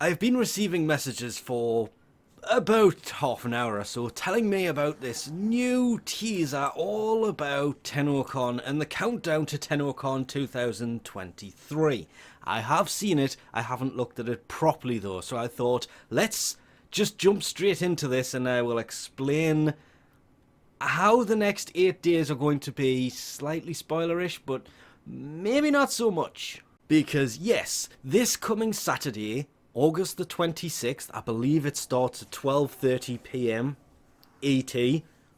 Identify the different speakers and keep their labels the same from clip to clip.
Speaker 1: I've been receiving messages for about half an hour or so telling me about this new teaser all about tennocon and the countdown to tennocon 2023. I have seen it, I haven't looked at it properly though, so I thought let's just jump straight into this and I will explain how the next 8 days are going to be. Slightly spoilerish, but maybe not so much. Because yes, this coming Saturday, August the 26th, I believe it starts at 12:30 p.m. ET,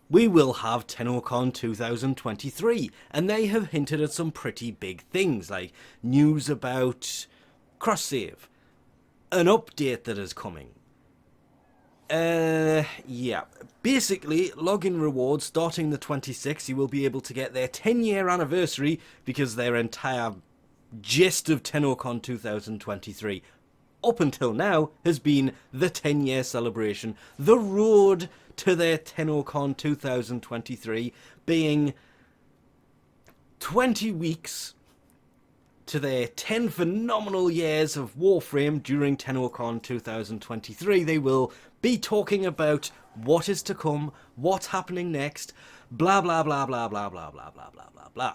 Speaker 1: we will have tennocon 2023, and they have hinted at some pretty big things, like news about cross-save, an update that is coming. Yeah. Basically, login rewards starting the 26th, you will be able to get their 10-year anniversary, because their entire gist of tennocon 2023 up until now has been the 10-year celebration, the road to their tennocon 2023 being 20 weeks to their 10 phenomenal years of Warframe during tennocon 2023. They will be talking about what is to come, what's happening next, blah blah blah blah blah blah blah blah blah blah blah.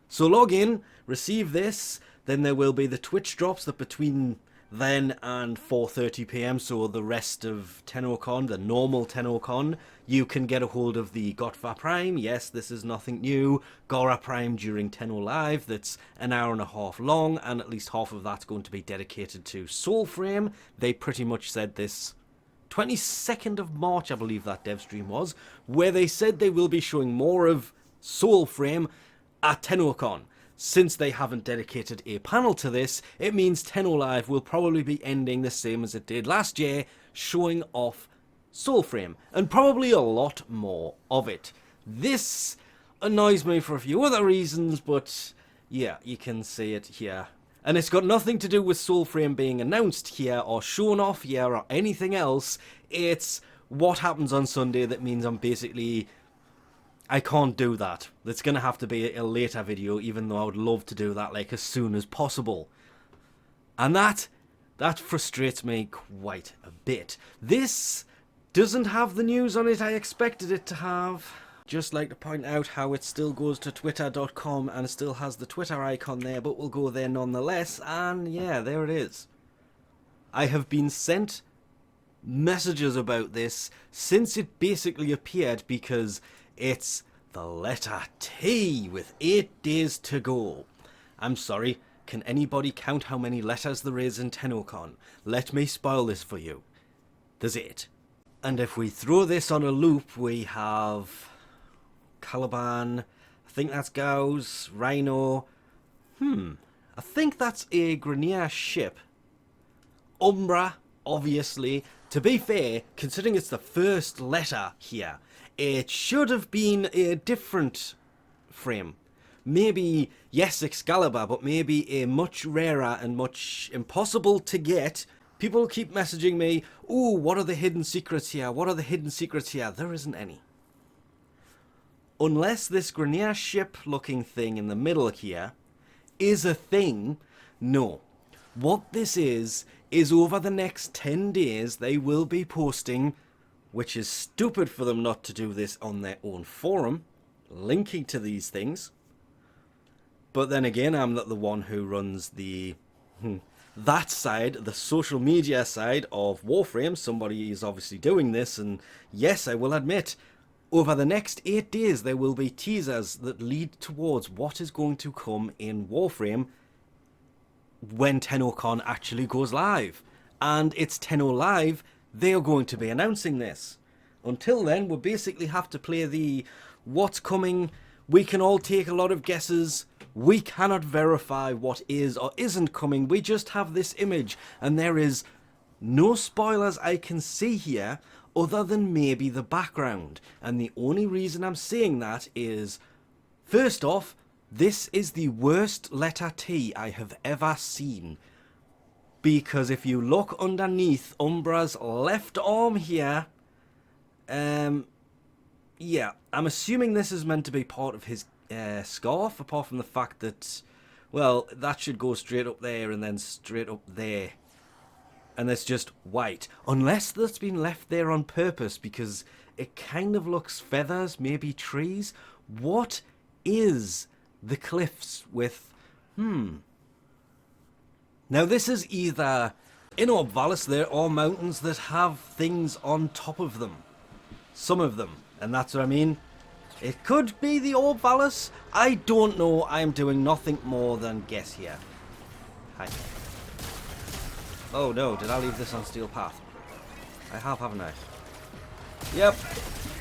Speaker 1: So log in, receive this, then there will be the Twitch drops that between then and 4:30 p.m, so the rest of tennocon, the normal tennocon, you can get a hold of the Gotva Prime. Yes, this is nothing new. Gora Prime during Tenno Live, that's an hour and a half long, and at least half of that's going to be dedicated to Warframe. They pretty much said this 22nd of March, I believe that dev stream was, where they said they will be showing more of Warframe at tennocon. Since they haven't dedicated a panel to this, it means Tenno Live will probably be ending the same as it did last year, showing off Warframe, and probably a lot more of it. This annoys me for a few other reasons, but yeah, you can see it here. And it's got nothing to do with Warframe being announced here, or shown off here, or anything else. It's what happens on Sunday that means I can't do that. It's going to have to be a later video, even though I would love to do that like as soon as possible. And that frustrates me quite a bit. This doesn't have the news on it I expected it to have. Just like to point out how it still goes to twitter.com and still has the Twitter icon there, but we'll go there nonetheless. And yeah, there it is. I have been sent messages about this since it basically appeared, because it's the letter T with 8 days to go. I'm sorry, can anybody count how many letters there is in tennocon? Let me spoil this for you. There's 8. And if we throw this on a loop, we have Caliban, I think that's Gauss, Rhino, I think that's a grineer ship. Umbra, obviously. To be fair, considering it's the first letter here, it should have been a different frame. Maybe, yes, Excalibur, but maybe a much rarer and much impossible to get. People keep messaging me, ooh, what are the hidden secrets here? What are the hidden secrets here? There isn't any. Unless this grineer ship looking thing in the middle here is a thing, no. What this is over the next 10 days they will be posting, which is stupid for them not to do this on their own forum, linking to these things. But then again, I'm not the one who runs that side, the social media side of Warframe. Somebody is obviously doing this, and yes, I will admit, over the next 8 days there will be teasers that lead towards what is going to come in Warframe when tennocon actually goes live. And it's Tenno Live, they are going to be announcing this. Until then, we basically have to play the what's coming. We can all take a lot of guesses. We cannot verify what is or isn't coming. We just have this image, and there is no spoilers I can see here other than maybe the background. And the only reason I'm saying that is, first off, this is the worst letter T I have ever seen. Because if you look underneath Umbra's left arm here, yeah, I'm assuming this is meant to be part of his scarf, apart from the fact that, well, that should go straight up there and then straight up there. and it's just white. Unless that's been left there on purpose, because it kind of looks feathers, maybe trees. What is the cliffs with... Now this is either in Orb Vallis there or mountains that have things on top of them. Some of them, and that's what I mean. It could be the Orb Vallis. I don't know. I'm doing nothing more than guess here. Hi. Oh no, did I leave this on steel path? I have, haven't I? Yep.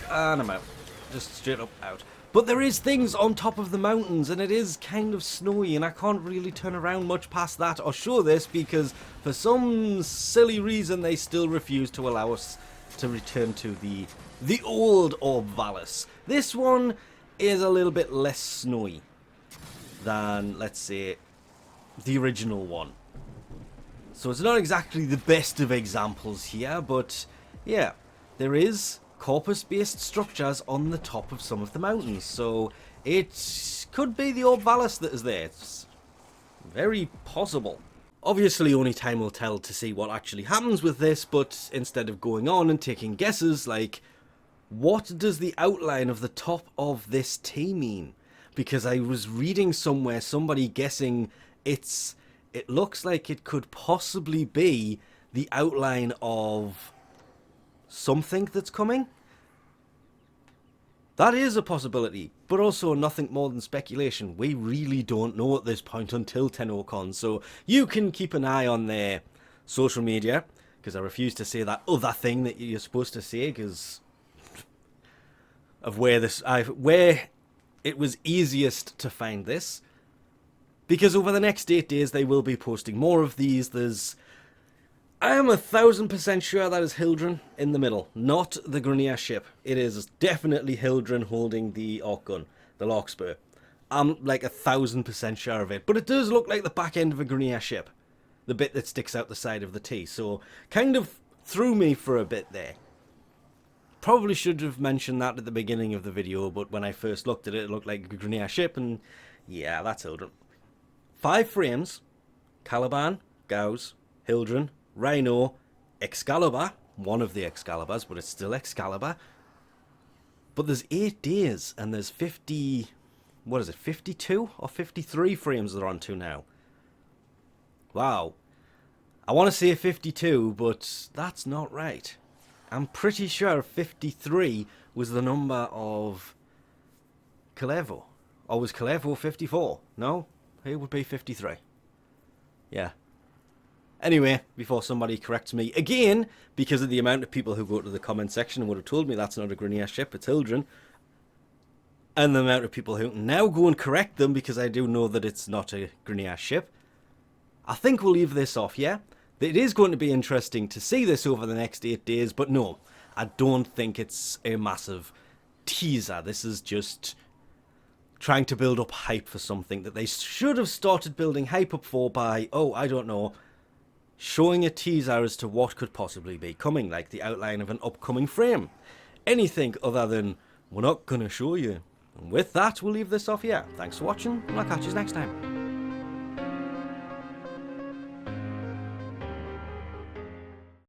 Speaker 1: And I'm out. Just straight up out. But there is things on top of the mountains, and it is kind of snowy, and I can't really turn around much past that or show this because for some silly reason they still refuse to allow us to return to the old Orb Vallis. This one is a little bit less snowy than, let's say, the original one. So it's not exactly the best of examples here, but yeah, there is corpus-based structures on the top of some of the mountains, so it could be the Orb Vallis that is there. It's very possible. Obviously only time will tell to see what actually happens with this, but instead of going on and taking guesses like, what does the outline of the top of this T mean? Because I was reading somewhere somebody guessing it looks like it could possibly be the outline of something that's coming. That is a possibility, but also nothing more than speculation. We really don't know at this point until tennocon, so you can keep an eye on their social media, because I refuse to say that other thing that you're supposed to say because of where it was easiest to find this. Because over the next 8 days they will be posting more of these. I am 1000% sure that is Hildren in the middle, not the grineer ship. It is definitely Hildren holding the arc gun, the larkspur. I'm like 1000% sure of it, but it does look like the back end of a grineer ship, the bit that sticks out the side of the T. So kind of threw me for a bit there. Probably should have mentioned that at the beginning of the video, but when I first looked at it, it looked like a grineer ship, and yeah, that's Hildren. 5 frames: Caliban, Gauss, Hildren, Rhino, Excalibur, one of the Excaliburs, but it's still Excalibur. But there's 8 days, and there's 50, what is it, 52 or 53 frames they're on to now. Wow. I want to say 52, but that's not right. I'm pretty sure 53 was the number of Calevo. Or was Calevo 54? No? It would be 53. Yeah. Anyway, before somebody corrects me again, because of the amount of people who go to the comment section and would have told me that's not a grineer ship, it's Hildren, and the amount of people who now go and correct them because I do know that it's not a grineer ship, I think we'll leave this off, yeah? It is going to be interesting to see this over the next 8 days, but no, I don't think it's a massive teaser. This is just trying to build up hype for something that they should have started building hype up for by, oh, I don't know, showing a teaser as to what could possibly be coming, like the outline of an upcoming frame. Anything other than, we're not going to show you. And with that, we'll leave this off here. Thanks for watching, and I'll catch you next time.